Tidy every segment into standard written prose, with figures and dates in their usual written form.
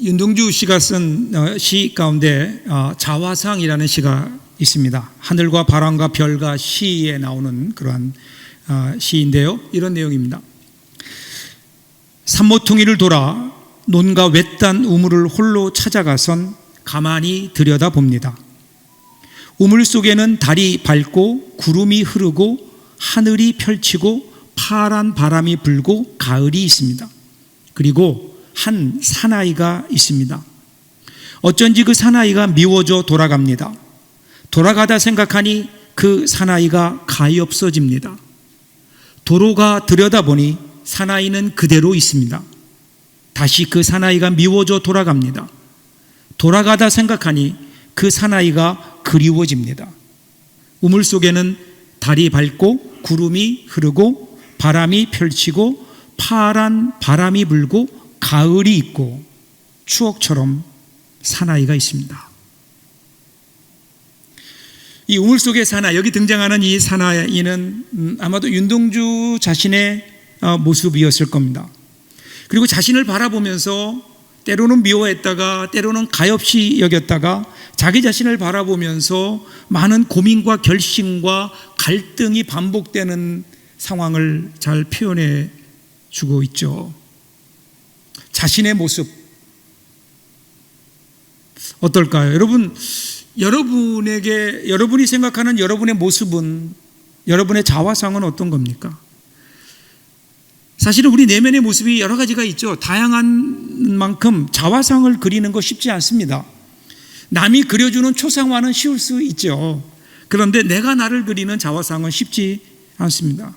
윤동주 씨가 쓴 시 가운데 자화상이라는 시가 있습니다. 하늘과 바람과 별과 시에 나오는 그러한 시인데요. 이런 내용입니다. 산모퉁이를 돌아 논과 외딴 우물을 홀로 찾아가선 가만히 들여다봅니다. 우물 속에는 달이 밝고 구름이 흐르고 하늘이 펼치고 파란 바람이 불고 가을이 있습니다. 그리고 한 사나이가 있습니다. 어쩐지 그 사나이가 미워져 돌아갑니다. 돌아가다 생각하니 그 사나이가 가엾어집니다. 도로가 들여다보니 사나이는 그대로 있습니다. 다시 그 사나이가 미워져 돌아갑니다. 돌아가다 생각하니 그 사나이가 그리워집니다. 우물 속에는 달이 밝고 구름이 흐르고 바람이 펼치고 파란 바람이 불고 가을이 있고 추억처럼 사나이가 있습니다. 이 우물 속의 사나이, 여기 등장하는 이 사나이는 아마도 윤동주 자신의 모습이었을 겁니다. 그리고 자신을 바라보면서 때로는 미워했다가 때로는 가엾이 여겼다가 자기 자신을 바라보면서 많은 고민과 결심과 갈등이 반복되는 상황을 잘 표현해 주고 있죠. 자신의 모습 어떨까요? 여러분이 생각하는 여러분의 모습은, 여러분의 자화상은 어떤 겁니까? 사실은 우리 내면의 모습이 여러 가지가 있죠. 다양한 만큼 자화상을 그리는 거 쉽지 않습니다. 남이 그려주는 초상화는 쉬울 수 있죠. 그런데 내가 나를 그리는 자화상은 쉽지 않습니다.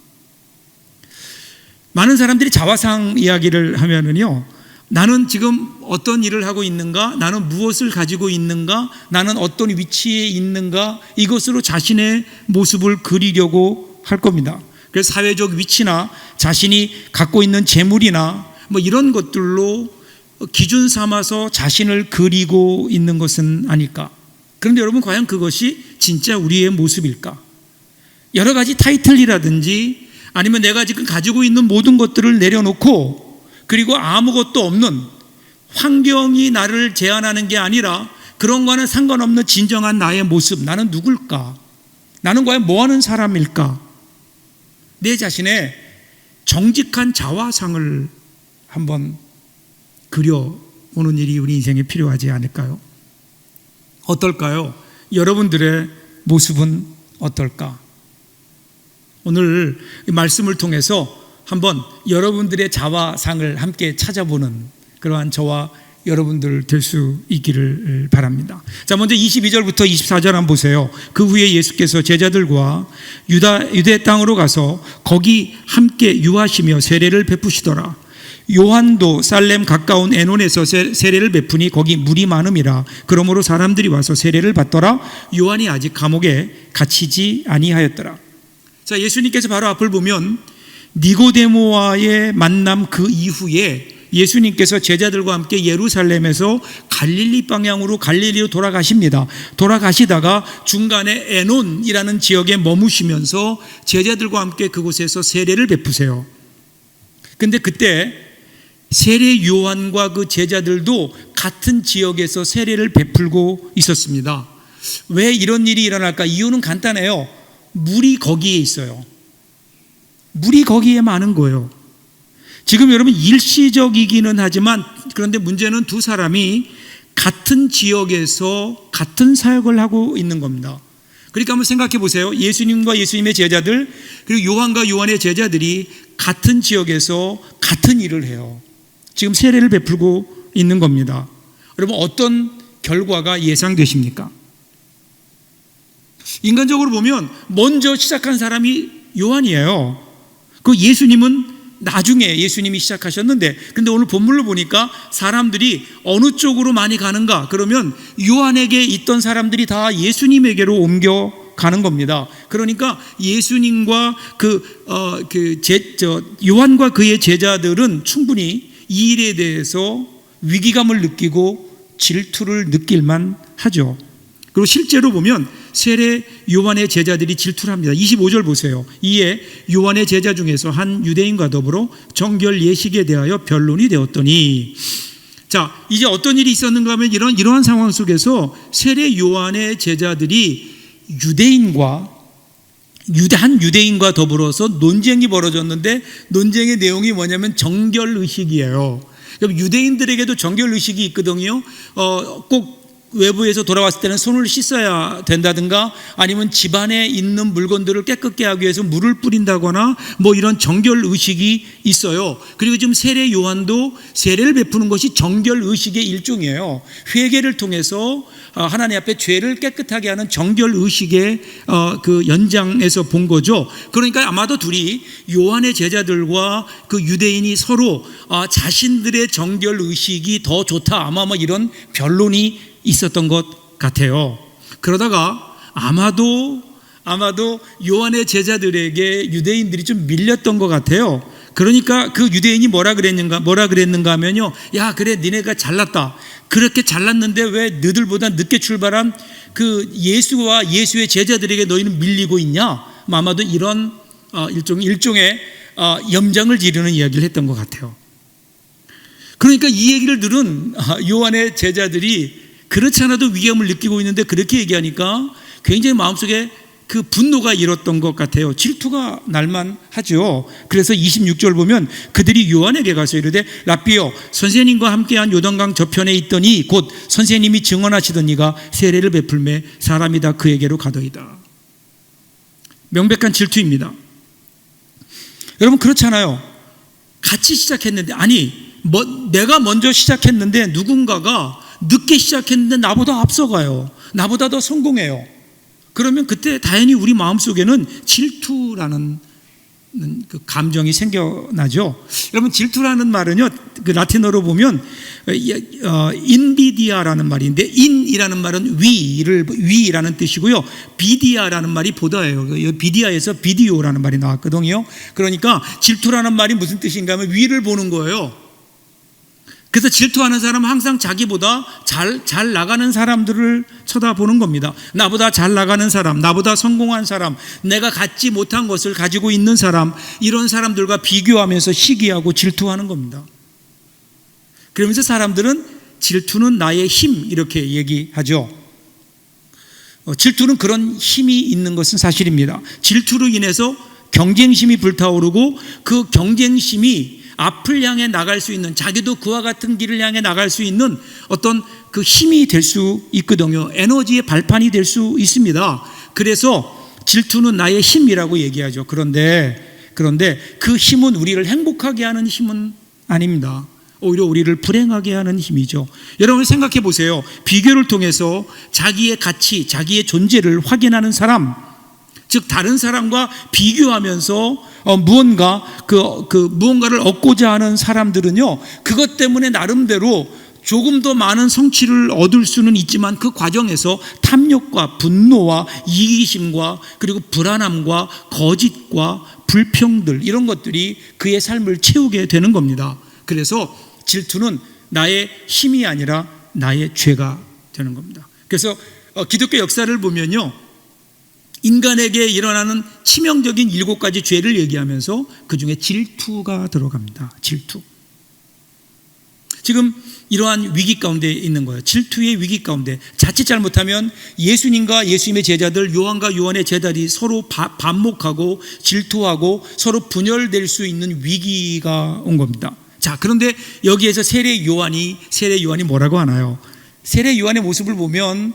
많은 사람들이 자화상 이야기를 하면은요, 나는 지금 어떤 일을 하고 있는가? 나는 무엇을 가지고 있는가? 나는 어떤 위치에 있는가? 이것으로 자신의 모습을 그리려고 할 겁니다. 그래서 사회적 위치나 자신이 갖고 있는 재물이나 뭐 이런 것들로 기준 삼아서 자신을 그리고 있는 것은 아닐까? 그런데 여러분, 과연 그것이 진짜 우리의 모습일까? 여러 가지 타이틀이라든지 아니면 내가 지금 가지고 있는 모든 것들을 내려놓고 그리고 아무것도 없는, 환경이 나를 제한하는 게 아니라 그런 거는 상관없는 진정한 나의 모습, 나는 누굴까? 나는 과연 뭐 하는 사람일까? 내 자신의 정직한 자화상을 한번 그려보는 일이 우리 인생에 필요하지 않을까요? 어떨까요? 여러분들의 모습은 어떨까? 오늘 이 말씀을 통해서 한번 여러분들의 자화상을 함께 찾아보는 그러한 저와 여러분들 될 수 있기를 바랍니다. 자, 먼저 22절부터 24절 한번 보세요. 그 후에 예수께서 제자들과 유대 땅으로 가서 거기 함께 유하시며 세례를 베푸시더라. 요한도 살렘 가까운 에논에서 세례를 베푸니 거기 물이 많음이라. 그러므로 사람들이 와서 세례를 받더라. 요한이 아직 감옥에 갇히지 아니하였더라. 자, 예수님께서 바로 앞을 보면 니고데모와의 만남 그 이후에 예수님께서 제자들과 함께 예루살렘에서 갈릴리 방향으로 갈릴리로 돌아가십니다. 돌아가시다가 중간에 에논이라는 지역에 머무시면서 제자들과 함께 그곳에서 세례를 베푸세요. 근데 그때 세례 요한과 그 제자들도 같은 지역에서 세례를 베풀고 있었습니다. 왜 이런 일이 일어날까? 이유는 간단해요. 물이 거기에 있어요. 물이 거기에 많은 거예요. 지금 여러분, 일시적이기는 하지만 그런데 문제는 두 사람이 같은 지역에서 같은 사역을 하고 있는 겁니다. 그러니까 한번 생각해 보세요. 예수님과 예수님의 제자들, 그리고 요한과 요한의 제자들이 같은 지역에서 같은 일을 해요. 지금 세례를 베풀고 있는 겁니다. 여러분, 어떤 결과가 예상되십니까? 인간적으로 보면 먼저 시작한 사람이 요한이에요. 그 예수님은 나중에 예수님이 시작하셨는데, 근데 오늘 본문을 보니까 사람들이 어느 쪽으로 많이 가는가? 그러면 요한에게 있던 사람들이 다 예수님에게로 옮겨가는 겁니다. 그러니까 예수님과 요한과 그의 제자들은 충분히 이 일에 대해서 위기감을 느끼고 질투를 느낄만 하죠. 그리고 실제로 보면 세례 요한의 제자들이 질투를 합니다. 25절 보세요. 이에 요한의 제자 중에서 한 유대인과 더불어 정결 예식에 대하여 변론이 되었더니, 자, 이제 어떤 일이 있었는가 하면 이러한 상황 속에서 세례 요한의 제자들이 한 유대인과 더불어서 논쟁이 벌어졌는데, 논쟁의 내용이 뭐냐면 정결의식이에요. 그럼 유대인들에게도 정결의식이 있거든요. 꼭 외부에서 돌아왔을 때는 손을 씻어야 된다든가, 아니면 집안에 있는 물건들을 깨끗게 하기 위해서 물을 뿌린다거나 뭐 이런 정결의식이 있어요. 그리고 지금 세례 요한도 세례를 베푸는 것이 정결의식의 일종이에요. 회개를 통해서 하나님 앞에 죄를 깨끗하게 하는 정결의식의 그 연장에서 본 거죠. 그러니까 아마도 둘이, 요한의 제자들과 그 유대인이 서로 자신들의 정결의식이 더 좋다, 아마 뭐 이런 변론이 있었던 것 같아요. 그러다가 아마도 요한의 제자들에게 유대인들이 좀 밀렸던 것 같아요. 그러니까 그 유대인이 뭐라 그랬는가 하면요, 야, 그래, 니네가 잘났다. 그렇게 잘났는데 왜 너희들보다 늦게 출발한 그 예수와 예수의 제자들에게 너희는 밀리고 있냐? 아마도 이런 일종의 염장을 지르는 이야기를 했던 것 같아요. 그러니까 이 얘기를 들은 요한의 제자들이 그렇지 않아도 위험을 느끼고 있는데 그렇게 얘기하니까 굉장히 마음속에 그 분노가 일었던 것 같아요. 질투가 날만하죠. 그래서 26절 보면 그들이 요한에게 가서 이르되, 랍비여, 선생님과 함께한 요단강 저편에 있더니 곧 선생님이 증언하시던 이가 세례를 베풀매 사람이 다 그에게로 가더이다. 명백한 질투입니다. 여러분, 그렇잖아요. 같이 시작했는데, 내가 먼저 시작했는데 누군가가 늦게 시작했는데 나보다 앞서가요. 나보다 더 성공해요. 그러면 그때 당연히 우리 마음속에는 질투라는 그 감정이 생겨나죠. 여러분, 질투라는 말은요, 그 라틴어로 보면 인비디아라는 말인데, 인이라는 말은 위라는 뜻이고요, 비디아라는 말이 보다예요. 비디아에서 비디오라는 말이 나왔거든요. 그러니까 질투라는 말이 무슨 뜻인가 하면 위를 보는 거예요. 그래서 질투하는 사람은 항상 자기보다 잘 나가는 사람들을 쳐다보는 겁니다. 나보다 잘 나가는 사람, 나보다 성공한 사람, 내가 갖지 못한 것을 가지고 있는 사람, 이런 사람들과 비교하면서 시기하고 질투하는 겁니다. 그러면서 사람들은 질투는 나의 힘, 이렇게 얘기하죠. 질투는 그런 힘이 있는 것은 사실입니다. 질투로 인해서 경쟁심이 불타오르고, 그 경쟁심이 앞을 향해 나갈 수 있는, 자기도 그와 같은 길을 향해 나갈 수 있는 어떤 그 힘이 될 수 있거든요. 에너지의 발판이 될 수 있습니다. 그래서 질투는 나의 힘이라고 얘기하죠. 그런데 그 힘은 우리를 행복하게 하는 힘은 아닙니다. 오히려 우리를 불행하게 하는 힘이죠. 여러분, 생각해 보세요. 비교를 통해서 자기의 가치, 자기의 존재를 확인하는 사람, 즉 다른 사람과 비교하면서 무언가를 얻고자 하는 사람들은요, 그것 때문에 나름대로 조금 더 많은 성취를 얻을 수는 있지만 그 과정에서 탐욕과 분노와 이기심과 그리고 불안함과 거짓과 불평들, 이런 것들이 그의 삶을 채우게 되는 겁니다. 그래서 질투는 나의 힘이 아니라 나의 죄가 되는 겁니다. 그래서 기독교 역사를 보면요, 인간에게 일어나는 치명적인 7가지 죄를 얘기하면서 그 중에 질투가 들어갑니다. 질투. 지금 이러한 위기 가운데 있는 거예요. 질투의 위기 가운데 자칫 잘못하면 예수님과 예수님의 제자들, 요한과 요한의 제자들이 서로 반목하고 질투하고 서로 분열될 수 있는 위기가 온 겁니다. 자, 그런데 여기에서 세례 요한이 뭐라고 하나요? 세례 요한의 모습을 보면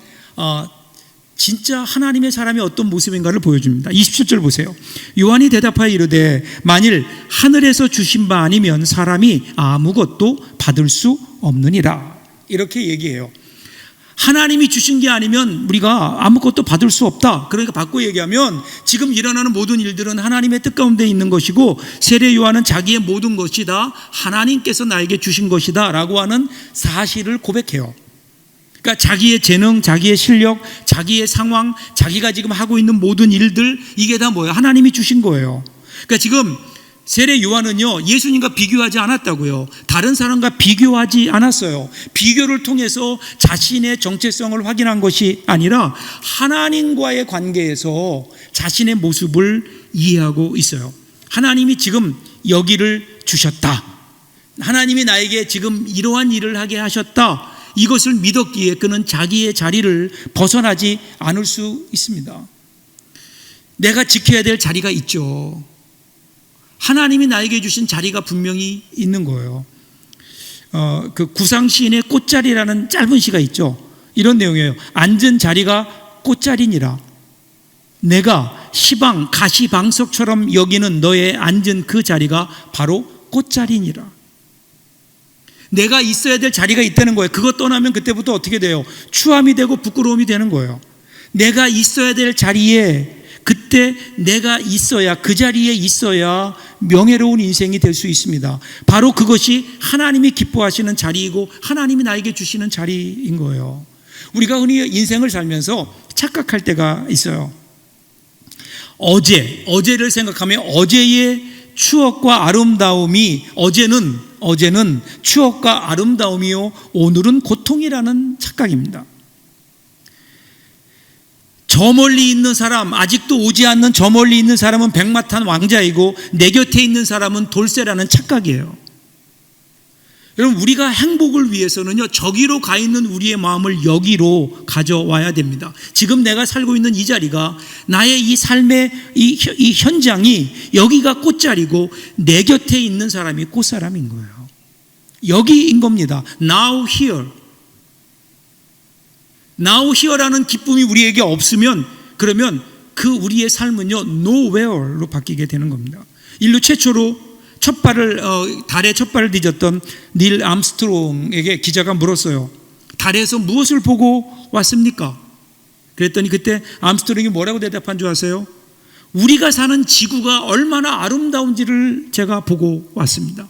진짜 하나님의 사람이 어떤 모습인가를 보여줍니다. 27절 보세요. 요한이 대답하여 이르되, 만일 하늘에서 주신 바 아니면 사람이 아무것도 받을 수 없느니라. 이렇게 얘기해요. 하나님이 주신 게 아니면 우리가 아무것도 받을 수 없다. 그러니까 바꿔 얘기하면 지금 일어나는 모든 일들은 하나님의 뜻 가운데 있는 것이고, 세례 요한은 자기의 모든 것이 다 하나님께서 나에게 주신 것이다 라고 하는 사실을 고백해요. 그러니까 자기의 재능, 자기의 실력, 자기의 상황, 자기가 지금 하고 있는 모든 일들, 이게 다 뭐예요? 하나님이 주신 거예요. 그러니까 지금 세례 요한은요, 예수님과 비교하지 않았다고요. 다른 사람과 비교하지 않았어요. 비교를 통해서 자신의 정체성을 확인한 것이 아니라 하나님과의 관계에서 자신의 모습을 이해하고 있어요. 하나님이 지금 여기를 주셨다. 하나님이 나에게 지금 이러한 일을 하게 하셨다, 이것을 믿었기에 그는 자기의 자리를 벗어나지 않을 수 있습니다. 내가 지켜야 될 자리가 있죠. 하나님이 나에게 주신 자리가 분명히 있는 거예요. 그 구상 시인의 꽃자리라는 짧은 시가 있죠. 이런 내용이에요. 앉은 자리가 꽃자리니라. 내가 시방 가시방석처럼 여기는 너의 앉은 그 자리가 바로 꽃자리니라. 내가 있어야 될 자리가 있다는 거예요. 그것 떠나면 그때부터 어떻게 돼요? 추함이 되고 부끄러움이 되는 거예요. 내가 있어야 될 자리에, 그때 내가 있어야, 그 자리에 있어야 명예로운 인생이 될 수 있습니다. 바로 그것이 하나님이 기뻐하시는 자리이고 하나님이 나에게 주시는 자리인 거예요. 우리가 흔히 인생을 살면서 착각할 때가 있어요. 어제를 생각하면 어제의 추억과 아름다움이, 어제는 추억과 아름다움이요 오늘은 고통이라는 착각입니다. 저 멀리 있는 사람, 아직도 오지 않는 저 멀리 있는 사람은 백마탄 왕자이고 내 곁에 있는 사람은 돌쇠라는 착각이에요. 여러분, 우리가 행복을 위해서는요, 저기로 가 있는 우리의 마음을 여기로 가져와야 됩니다. 지금 내가 살고 있는 이 자리가, 나의 이 삶의 이 현장이 여기가 꽃자리고 내 곁에 있는 사람이 꽃사람인 거예요. 여기인 겁니다. Now here. Now here라는 기쁨이 우리에게 없으면, 그러면 그 우리의 삶은요 nowhere로 바뀌게 되는 겁니다. 인류 최초로 달에 첫 발을 디뎠던 닐 암스트롱에게 기자가 물었어요. 달에서 무엇을 보고 왔습니까? 그랬더니 그때 암스트롱이 뭐라고 대답한 줄 아세요? 우리가 사는 지구가 얼마나 아름다운지를 제가 보고 왔습니다.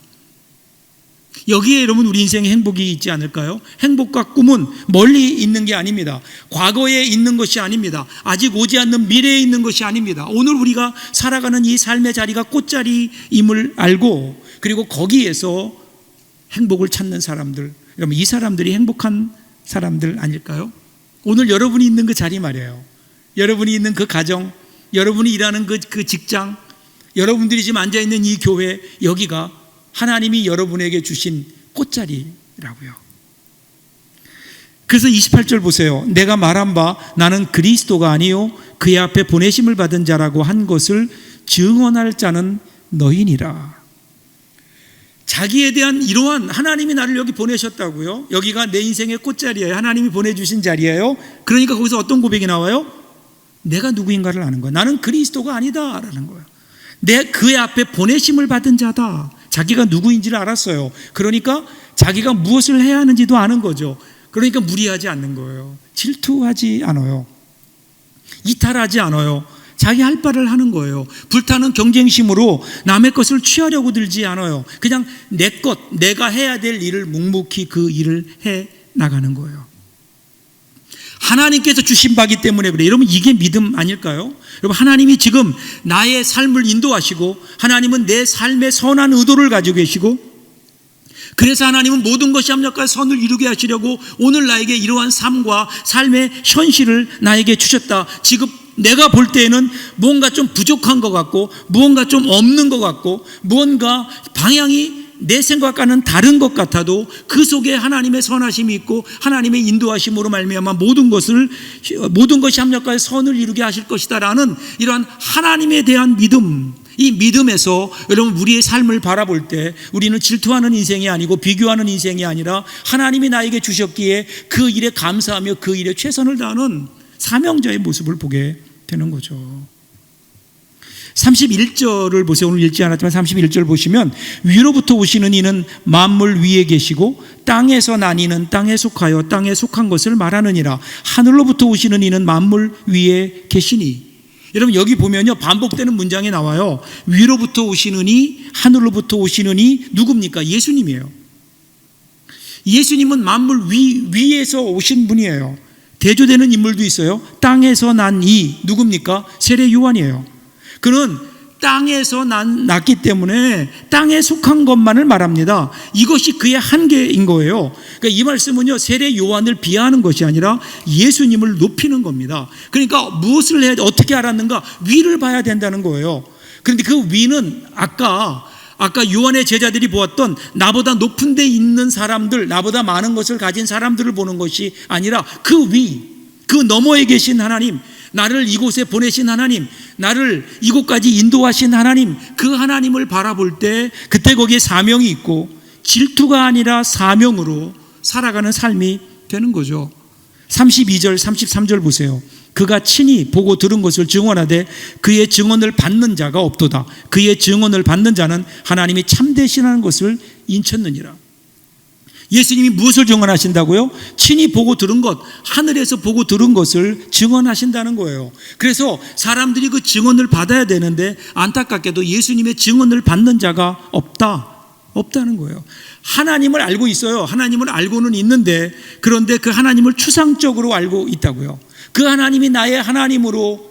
여기에 여러분 우리 인생에 행복이 있지 않을까요? 행복과 꿈은 멀리 있는 게 아닙니다. 과거에 있는 것이 아닙니다. 아직 오지 않는 미래에 있는 것이 아닙니다. 오늘 우리가 살아가는 이 삶의 자리가 꽃자리임을 알고, 그리고 거기에서 행복을 찾는 사람들, 여러분 이 사람들이 행복한 사람들 아닐까요? 오늘 여러분이 있는 그 자리 말이에요. 여러분이 있는 그 가정, 여러분이 일하는 그 직장, 여러분들이 지금 앉아있는 이 교회, 여기가 하나님이 여러분에게 주신 꽃자리라고요. 그래서 28절 보세요. 내가 말한 바 나는 그리스도가 아니요 그의 앞에 보내심을 받은 자라고 한 것을 증언할 자는 너희니라. 자기에 대한 이러한, 하나님이 나를 여기 보내셨다고요. 여기가 내 인생의 꽃자리예요. 하나님이 보내주신 자리예요. 그러니까 거기서 어떤 고백이 나와요? 내가 누구인가를 아는 거예요. 나는 그리스도가 아니다 라는 거예요. 그의 앞에 보내심을 받은 자다. 자기가 누구인지를 알았어요. 그러니까 자기가 무엇을 해야 하는지도 아는 거죠. 그러니까 무리하지 않는 거예요. 질투하지 않아요. 이탈하지 않아요. 자기 할 바를 하는 거예요. 불타는 경쟁심으로 남의 것을 취하려고 들지 않아요. 그냥 내 것, 내가 해야 될 일을 묵묵히 그 일을 해 나가는 거예요. 하나님께서 주신 바기 때문에 그래요. 여러분 이게 믿음 아닐까요? 여러분 하나님이 지금 나의 삶을 인도하시고, 하나님은 내 삶의 선한 의도를 가지고 계시고, 그래서 하나님은 모든 것이 합력하여 선을 이루게 하시려고 오늘 나에게 이러한 삶과 삶의 현실을 나에게 주셨다. 지금 내가 볼 때에는 뭔가 좀 부족한 것 같고, 무언가 좀 없는 것 같고, 무언가 방향이 내 생각과는 다른 것 같아도 그 속에 하나님의 선하심이 있고 하나님의 인도하심으로 말미암아 모든 것이 합력하여 선을 이루게 하실 것이다 라는 이러한 하나님에 대한 믿음, 이 믿음에서 여러분 우리의 삶을 바라볼 때 우리는 질투하는 인생이 아니고 비교하는 인생이 아니라 하나님이 나에게 주셨기에 그 일에 감사하며 그 일에 최선을 다하는 사명자의 모습을 보게 되는 거죠. 31절을 보세요. 오늘 읽지 않았지만 31절 보시면, 위로부터 오시는 이는 만물 위에 계시고 땅에서 난 이는 땅에 속하여 땅에 속한 것을 말하느니라. 하늘로부터 오시는 이는 만물 위에 계시니. 여러분 여기 보면요 반복되는 문장이 나와요. 위로부터 오시는 이, 하늘로부터 오시는 이 누굽니까? 예수님이에요. 예수님은 만물 위에서 오신 분이에요. 대조되는 인물도 있어요. 땅에서 난 이 누굽니까? 세례 요한이에요. 그는 땅에서 났기 때문에 땅에 속한 것만을 말합니다. 이것이 그의 한계인 거예요. 그러니까 이 말씀은요 세례 요한을 비하하는 것이 아니라 예수님을 높이는 겁니다. 그러니까 무엇을 해야, 어떻게 알았는가? 위를 봐야 된다는 거예요. 그런데 그 위는 아까 아까 요한의 제자들이 보았던 나보다 높은 데 있는 사람들, 나보다 많은 것을 가진 사람들을 보는 것이 아니라 그 너머에 계신 하나님, 나를 이곳에 보내신 하나님, 나를 이곳까지 인도하신 하나님, 그 하나님을 바라볼 때 그때 거기에 사명이 있고 질투가 아니라 사명으로 살아가는 삶이 되는 거죠. 32절 33절 보세요. 그가 친히 보고 들은 것을 증언하되 그의 증언을 받는 자가 없도다. 그의 증언을 받는 자는 하나님이 참되시라는 것을 인쳤느니라. 예수님이 무엇을 증언하신다고요? 친히 보고 들은 것, 하늘에서 보고 들은 것을 증언하신다는 거예요. 그래서 사람들이 그 증언을 받아야 되는데 안타깝게도 예수님의 증언을 받는 자가 없다는 거예요. 하나님을 알고 있어요. 하나님을 알고는 있는데, 그런데 그 하나님을 추상적으로 알고 있다고요. 그 하나님이 나의 하나님으로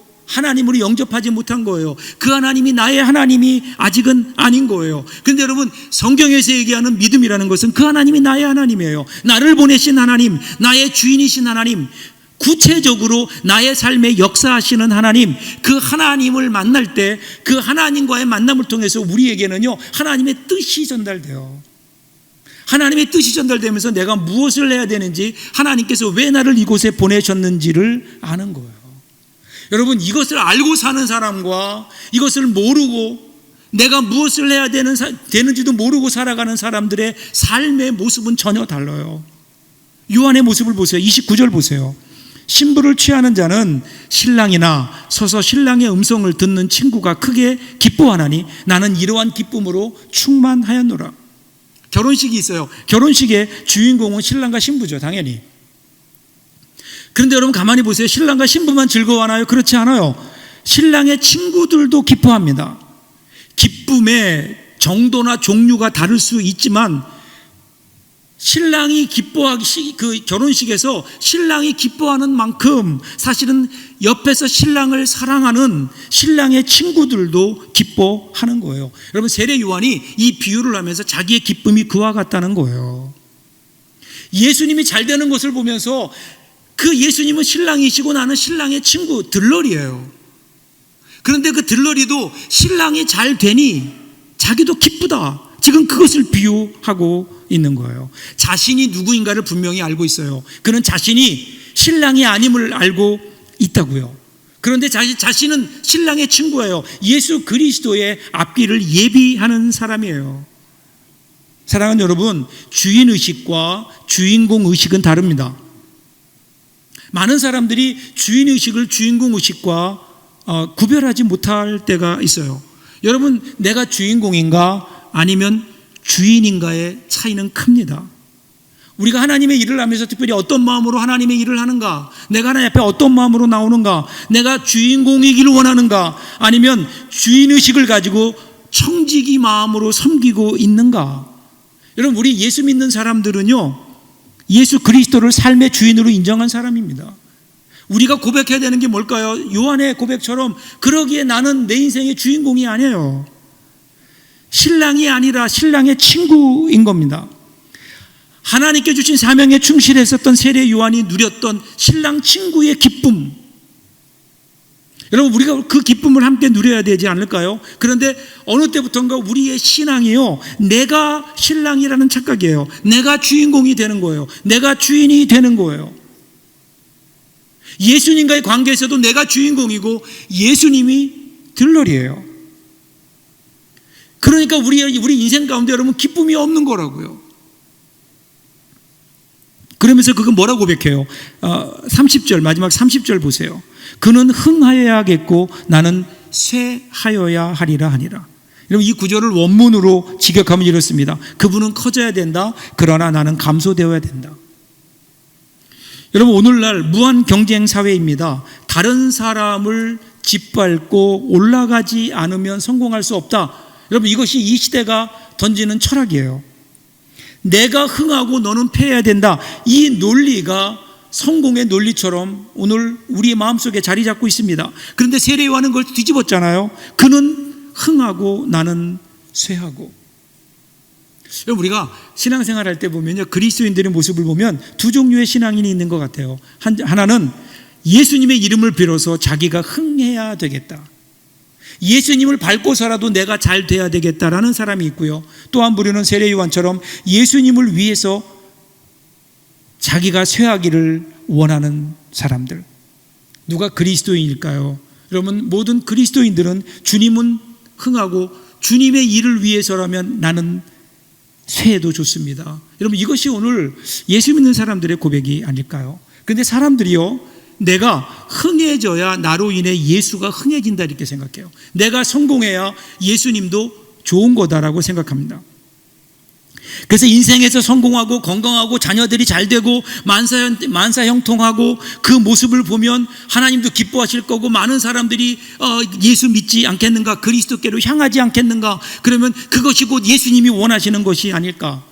영접하지 못한 거예요. 그 하나님이 나의 하나님이 아직은 아닌 거예요. 그런데 여러분, 성경에서 얘기하는 믿음이라는 것은 그 하나님이 나의 하나님이에요. 나를 보내신 하나님, 나의 주인이신 하나님, 구체적으로 나의 삶에 역사하시는 하나님, 그 하나님을 만날 때 그 하나님과의 만남을 통해서 우리에게는요, 하나님의 뜻이 전달돼요. 하나님의 뜻이 전달되면서 내가 무엇을 해야 되는지, 하나님께서 왜 나를 이곳에 보내셨는지를 아는 거예요. 여러분, 이것을 알고 사는 사람과 이것을 모르고 내가 무엇을 해야 되는지도 모르고 살아가는 사람들의 삶의 모습은 전혀 달라요. 요한의 모습을 보세요. 29절 보세요. 신부를 취하는 자는 신랑이나 서서 신랑의 음성을 듣는 친구가 크게 기뻐하나니 나는 이러한 기쁨으로 충만하였노라. 결혼식이 있어요. 결혼식의 주인공은 신랑과 신부죠, 당연히. 그런데 여러분 가만히 보세요. 신랑과 신부만 즐거워하나요? 그렇지 않아요. 신랑의 친구들도 기뻐합니다. 기쁨의 정도나 종류가 다를 수 있지만 신랑이 그 결혼식에서 신랑이 기뻐하는 만큼 사실은 옆에서 신랑을 사랑하는 신랑의 친구들도 기뻐하는 거예요. 여러분, 세례 요한이 이 비유를 하면서 자기의 기쁨이 그와 같다는 거예요. 예수님이 잘 되는 것을 보면서 그 예수님은 신랑이시고 나는 신랑의 친구, 들러리예요. 그런데 그 들러리도 신랑이 잘 되니 자기도 기쁘다. 지금 그것을 비유하고 있는 거예요. 자신이 누구인가를 분명히 알고 있어요. 그는 자신이 신랑이 아님을 알고 있다고요. 그런데 자신은 신랑의 친구예요. 예수 그리스도의 앞길을 예비하는 사람이에요. 사랑하는 여러분, 주인의식과 주인공의식은 다릅니다. 많은 사람들이 주인의식을 주인공의식과 구별하지 못할 때가 있어요. 여러분, 내가 주인공인가 아니면 주인인가의 차이는 큽니다. 우리가 하나님의 일을 하면서 특별히 어떤 마음으로 하나님의 일을 하는가, 내가 하나님 앞에 어떤 마음으로 나오는가, 내가 주인공이기를 원하는가, 아니면 주인의식을 가지고 청지기 마음으로 섬기고 있는가. 여러분, 우리 예수 믿는 사람들은요, 예수 그리스도를 삶의 주인으로 인정한 사람입니다. 우리가 고백해야 되는 게 뭘까요? 요한의 고백처럼, 그러기에 나는 내 인생의 주인공이 아니에요. 신랑이 아니라 신랑의 친구인 겁니다. 하나님께 주신 사명에 충실했었던 세례 요한이 누렸던 신랑 친구의 기쁨, 여러분, 우리가 그 기쁨을 함께 누려야 되지 않을까요? 그런데 어느 때부터인가 우리의 신앙이요, 내가 신랑이라는 착각이에요. 내가 주인공이 되는 거예요. 내가 주인이 되는 거예요. 예수님과의 관계에서도 내가 주인공이고 예수님이 들러리예요. 그러니까 우리 인생 가운데 여러분 기쁨이 없는 거라고요. 그러면서 그거 뭐라고 고백해요? 30절, 마지막 30절 보세요. 그는 흥하여야겠고 나는 쇠하여야 하리라 하니라. 여러분, 이 구절을 원문으로 직역하면 이렇습니다. 그분은 커져야 된다. 그러나 나는 감소되어야 된다. 여러분, 오늘날 무한 경쟁 사회입니다. 다른 사람을 짓밟고 올라가지 않으면 성공할 수 없다. 여러분, 이것이 이 시대가 던지는 철학이에요. 내가 흥하고 너는 패해야 된다. 이 논리가 성공의 논리처럼 오늘 우리의 마음속에 자리 잡고 있습니다. 그런데 세례 요한은 그걸 뒤집었잖아요. 그는 흥하고 나는 쇠하고. 여러분, 우리가 신앙생활 할 때 보면요, 그리스도인들의 모습을 보면 두 종류의 신앙인이 있는 것 같아요. 하나는 예수님의 이름을 빌어서 자기가 흥해야 되겠다. 예수님을 밟고서라도 내가 잘 돼야 되겠다라는 사람이 있고요. 또 한 부류는 세례요한처럼 예수님을 위해서 자기가 쇠하기를 원하는 사람들. 누가 그리스도인일까요? 여러분, 모든 그리스도인들은 주님은 흥하고 주님의 일을 위해서라면 나는 쇠해도 좋습니다. 여러분, 이것이 오늘 예수 믿는 사람들의 고백이 아닐까요? 그런데 사람들이요, 내가 흥해져야 나로 인해 예수가 흥해진다 이렇게 생각해요. 내가 성공해야 예수님도 좋은 거다라고 생각합니다. 그래서 인생에서 성공하고 건강하고 자녀들이 잘 되고 만사형통하고 그 모습을 보면 하나님도 기뻐하실 거고 많은 사람들이 예수 믿지 않겠는가, 그리스도께로 향하지 않겠는가, 그러면 그것이 곧 예수님이 원하시는 것이 아닐까.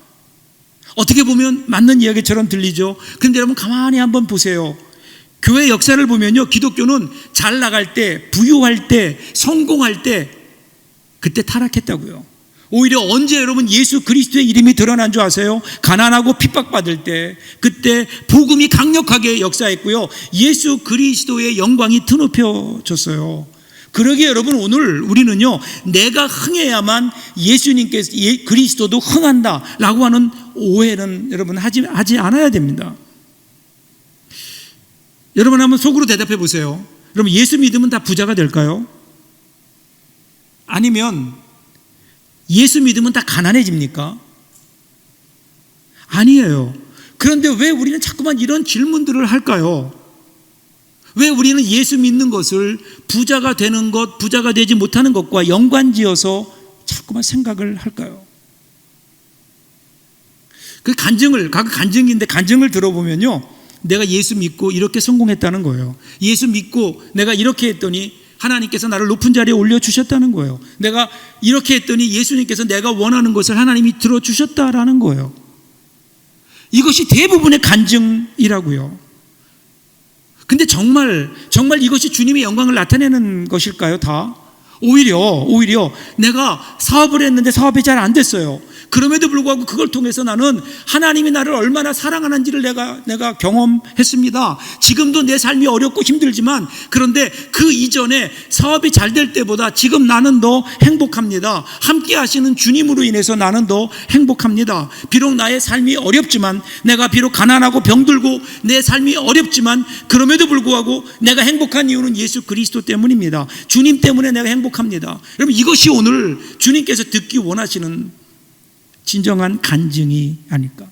어떻게 보면 맞는 이야기처럼 들리죠. 그런데 여러분 가만히 한번 보세요. 교회 역사를 보면요, 기독교는 잘 나갈 때, 부유할 때, 성공할 때 그때 타락했다고요. 오히려 언제 여러분 예수 그리스도의 이름이 드러난 줄 아세요? 가난하고 핍박받을 때, 그때 복음이 강력하게 역사했고요, 예수 그리스도의 영광이 드높여졌어요. 그러기에 여러분 오늘 우리는요, 내가 흥해야만 예수님께서 그리스도도 흥한다라고 하는 오해는 여러분 하지 않아야 됩니다. 여러분 한번 속으로 대답해 보세요. 여러분, 예수 믿으면 다 부자가 될까요? 아니면 예수 믿으면 다 가난해집니까? 아니에요. 그런데 왜 우리는 자꾸만 이런 질문들을 할까요? 왜 우리는 예수 믿는 것을 부자가 되는 것, 부자가 되지 못하는 것과 연관지어서 자꾸만 생각을 할까요? 그 간증인데 간증을 들어보면요, 내가 예수 믿고 이렇게 성공했다는 거예요. 예수 믿고 내가 이렇게 했더니 하나님께서 나를 높은 자리에 올려주셨다는 거예요. 내가 이렇게 했더니 예수님께서 내가 원하는 것을 하나님이 들어주셨다라는 거예요. 이것이 대부분의 간증이라고요. 근데 정말 이것이 주님의 영광을 나타내는 것일까요? 다? 오히려 내가 사업을 했는데 사업이 잘 안 됐어요. 그럼에도 불구하고 그걸 통해서 나는 하나님이 나를 얼마나 사랑하는지를 내가 경험했습니다. 지금도 내 삶이 어렵고 힘들지만, 그런데 그 이전에 사업이 잘 될 때보다 지금 나는 더 행복합니다. 함께 하시는 주님으로 인해서 나는 더 행복합니다. 비록 나의 삶이 어렵지만, 내가 비록 가난하고 병들고 내 삶이 어렵지만, 그럼에도 불구하고 내가 행복한 이유는 예수 그리스도 때문입니다. 주님 때문에 내가 행복합니다. 여러분, 이것이 오늘 주님께서 듣기 원하시는 진정한 간증이 아닐까.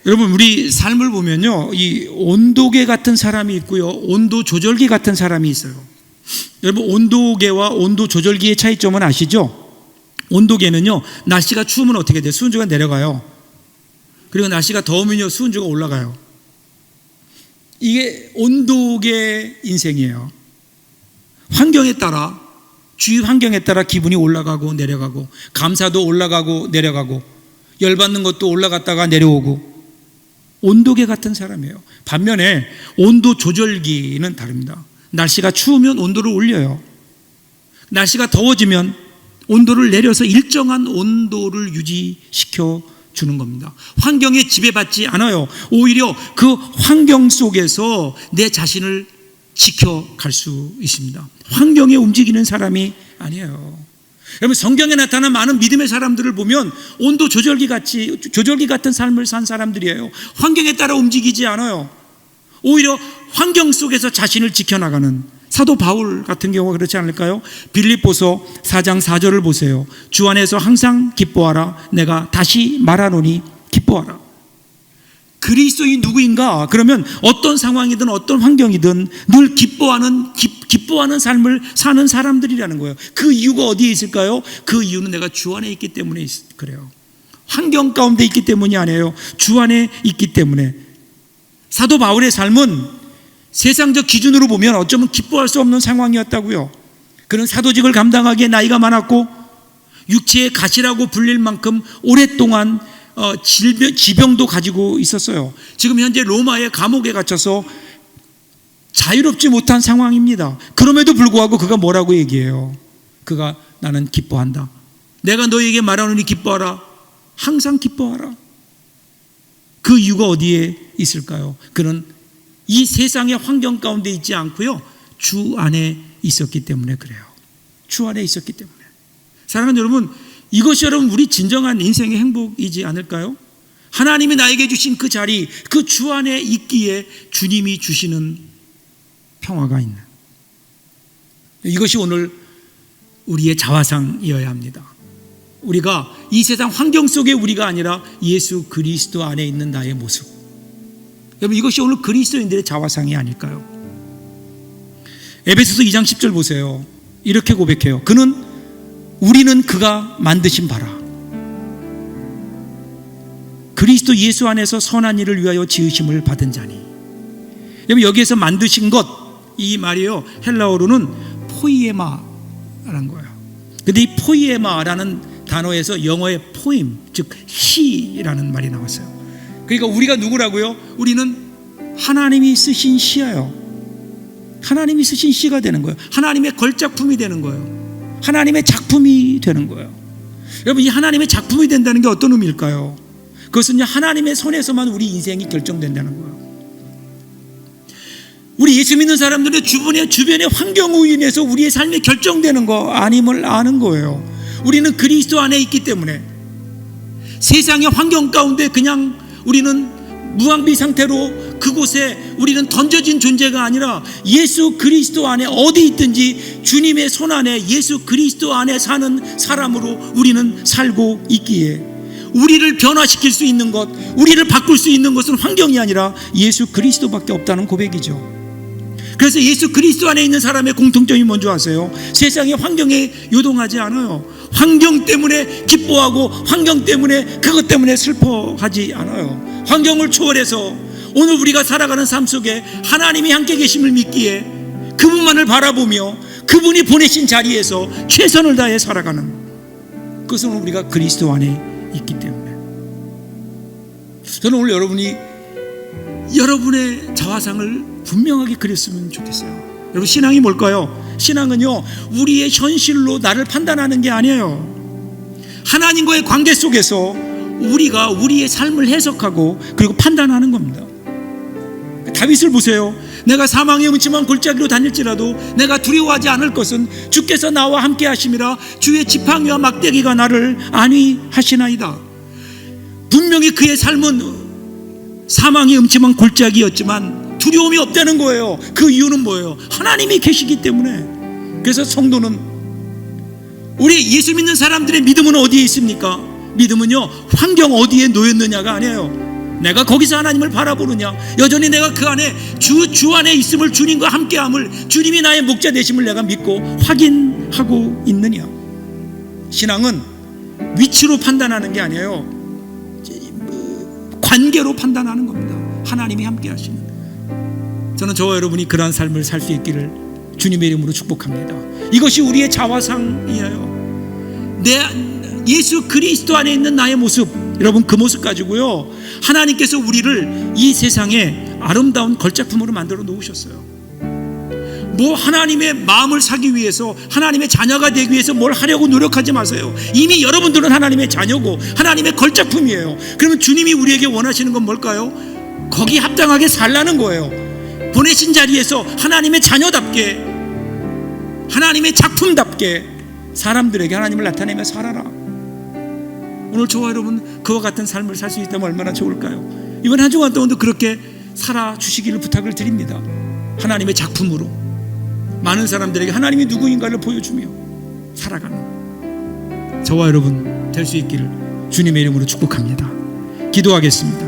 여러분, 우리 삶을 보면요, 이 온도계 같은 사람이 있고요, 온도 조절기 같은 사람이 있어요. 여러분, 온도계와 온도 조절기의 차이점은 아시죠? 온도계는요, 날씨가 추우면 어떻게 돼요? 수온주가 내려가요. 그리고 날씨가 더우면요, 수온주가 올라가요. 이게 온도계 인생이에요. 환경에 따라, 주위 환경에 따라 기분이 올라가고 내려가고, 감사도 올라가고 내려가고, 열받는 것도 올라갔다가 내려오고, 온도계 같은 사람이에요. 반면에 온도 조절기는 다릅니다. 날씨가 추우면 온도를 올려요. 날씨가 더워지면 온도를 내려서 일정한 온도를 유지시켜 주는 겁니다. 환경에 지배받지 않아요. 오히려 그 환경 속에서 내 자신을 지켜갈 수 있습니다. 환경에 움직이는 사람이 아니에요. 여러분, 성경에 나타난 많은 믿음의 사람들을 보면 온도 조절기 같은 삶을 산 사람들이에요. 환경에 따라 움직이지 않아요. 오히려 환경 속에서 자신을 지켜나가는 사도 바울 같은 경우가 그렇지 않을까요? 빌립보서 4장 4절을 보세요. 주 안에서 항상 기뻐하라. 내가 다시 말하노니 기뻐하라. 그리스도인이 누구인가? 그러면 어떤 상황이든 어떤 환경이든 늘 기뻐하는 삶을 사는 사람들이라는 거예요. 그 이유가 어디에 있을까요? 그 이유는 내가 주 안에 있기 때문에 그래요. 환경 가운데 있기 때문이 아니에요. 주 안에 있기 때문에. 사도 바울의 삶은 세상적 기준으로 보면 어쩌면 기뻐할 수 없는 상황이었다고요. 그는 사도직을 감당하기에 나이가 많았고 육체의 가시라고 불릴 만큼 오랫동안 지병도 가지고 있었어요. 지금 현재 로마의 감옥에 갇혀서 자유롭지 못한 상황입니다. 그럼에도 불구하고 그가 뭐라고 얘기해요? 그가 나는 기뻐한다. 내가 너에게 말하노니 기뻐하라. 항상 기뻐하라. 그 이유가 어디에 있을까요? 그는 이 세상의 환경 가운데 있지 않고요, 주 안에 있었기 때문에 그래요. 주 안에 있었기 때문에. 사랑하는 여러분, 이것이 여러분 우리 진정한 인생의 행복이지 않을까요? 하나님이 나에게 주신 그 자리, 그 주 안에 있기에 주님이 주시는 평화가 있는, 이것이 오늘 우리의 자화상이어야 합니다. 우리가 이 세상 환경 속에 우리가 아니라 예수 그리스도 안에 있는 나의 모습. 여러분, 이것이 오늘 그리스도인들의 자화상이 아닐까요? 에베소서 2장 10절 보세요. 이렇게 고백해요. 우리는 그가 만드신 바라, 그리스도 예수 안에서 선한 일을 위하여 지으심을 받은 자니. 여러분, 여기에서 만드신 것, 이 말이요, 헬라어로는 포이에마라는 거예요. 근데 이 포이에마라는 단어에서 영어의 포임, 즉 시라는 말이 나왔어요. 그러니까 우리가 누구라고요? 우리는 하나님이 쓰신 시예요. 하나님이 쓰신 시가 되는 거예요. 하나님의 걸작품이 되는 거예요. 하나님의 작품이 되는 거예요. 여러분, 이 하나님의 작품이 된다는 게 어떤 의미일까요? 그것은 하나님의 손에서만 우리 인생이 결정된다는 거예요. 우리 예수 믿는 사람들의 주변의 환경으로 인해서 우리의 삶이 결정되는 거 아님을 아는 거예요. 우리는 그리스도 안에 있기 때문에 세상의 환경 가운데 그냥 우리는 무방비 상태로 그곳에 우리는 던져진 존재가 아니라 예수 그리스도 안에 어디 있든지 주님의 손 안에 예수 그리스도 안에 사는 사람으로 우리는 살고 있기에 우리를 변화시킬 수 있는 것, 우리를 바꿀 수 있는 것은 환경이 아니라 예수 그리스도밖에 없다는 고백이죠. 그래서 예수 그리스도 안에 있는 사람의 공통점이 뭔지 아세요? 세상의 환경에 요동하지 않아요. 환경 때문에 기뻐하고 환경 때문에 그것 때문에 슬퍼하지 않아요. 환경을 초월해서 오늘 우리가 살아가는 삶 속에 하나님이 함께 계심을 믿기에 그분만을 바라보며 그분이 보내신 자리에서 최선을 다해 살아가는, 그것은 우리가 그리스도 안에 있기 때문에. 저는 오늘 여러분이 여러분의 자화상을 분명하게 그렸으면 좋겠어요. 여러분, 신앙이 뭘까요? 신앙은요, 우리의 현실로 나를 판단하는 게 아니에요. 하나님과의 관계 속에서 우리가 우리의 삶을 해석하고 그리고 판단하는 겁니다. 다윗을 보세요. 내가 사망의 음침한 골짜기로 다닐지라도 내가 두려워하지 않을 것은 주께서 나와 함께 하심이라, 주의 지팡이와 막대기가 나를 안위하시나이다. 분명히 그의 삶은 사망의 음침한 골짜기였지만 두려움이 없다는 거예요. 그 이유는 뭐예요? 하나님이 계시기 때문에. 그래서 성도는, 우리 예수 믿는 사람들의 믿음은 어디에 있습니까? 믿음은요, 환경 어디에 놓였느냐가 아니에요. 내가 거기서 하나님을 바라보느냐, 여전히 내가 그 안에 주 안에 있음을, 주님과 함께함을, 주님이 나의 목자 되심을 내가 믿고 확인하고 있느냐. 신앙은 위치로 판단하는 게 아니에요. 관계로 판단하는 겁니다. 하나님이 함께 하시는. 저는 저와 여러분이 그러한 삶을 살 수 있기를 주님의 이름으로 축복합니다. 이것이 우리의 자화상이에요. 예수 그리스도 안에 있는 나의 모습, 여러분, 그 모습 가지고요, 하나님께서 우리를 이 세상에 아름다운 걸작품으로 만들어 놓으셨어요. 뭐 하나님의 마음을 사기 위해서, 하나님의 자녀가 되기 위해서 뭘 하려고 노력하지 마세요. 이미 여러분들은 하나님의 자녀고 하나님의 걸작품이에요. 그러면 주님이 우리에게 원하시는 건 뭘까요? 거기 합당하게 살라는 거예요. 보내신 자리에서 하나님의 자녀답게, 하나님의 작품답게 사람들에게 하나님을 나타내며 살아라. 오늘 저와 여러분 그와 같은 삶을 살 수 있다면 얼마나 좋을까요? 이번 한 주간 동안도 그렇게 살아주시기를 부탁을 드립니다. 하나님의 작품으로 많은 사람들에게 하나님이 누구인가를 보여주며 살아가는 저와 여러분 될 수 있기를 주님의 이름으로 축복합니다. 기도하겠습니다.